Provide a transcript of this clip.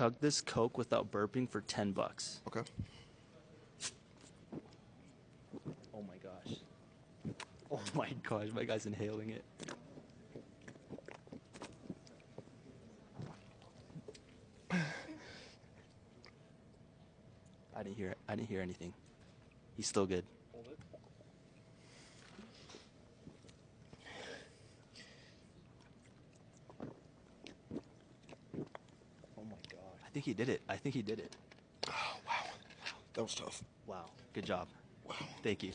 Chug this Coke without burping for $10. Okay. Oh my gosh. Oh my gosh, my guy's inhaling it. I didn't hear it. I didn't hear anything. He's still good. Hold it. Oh my gosh. I think he did it. I think he did it. Oh, wow. That was tough. Wow. Good job. Wow. Thank you.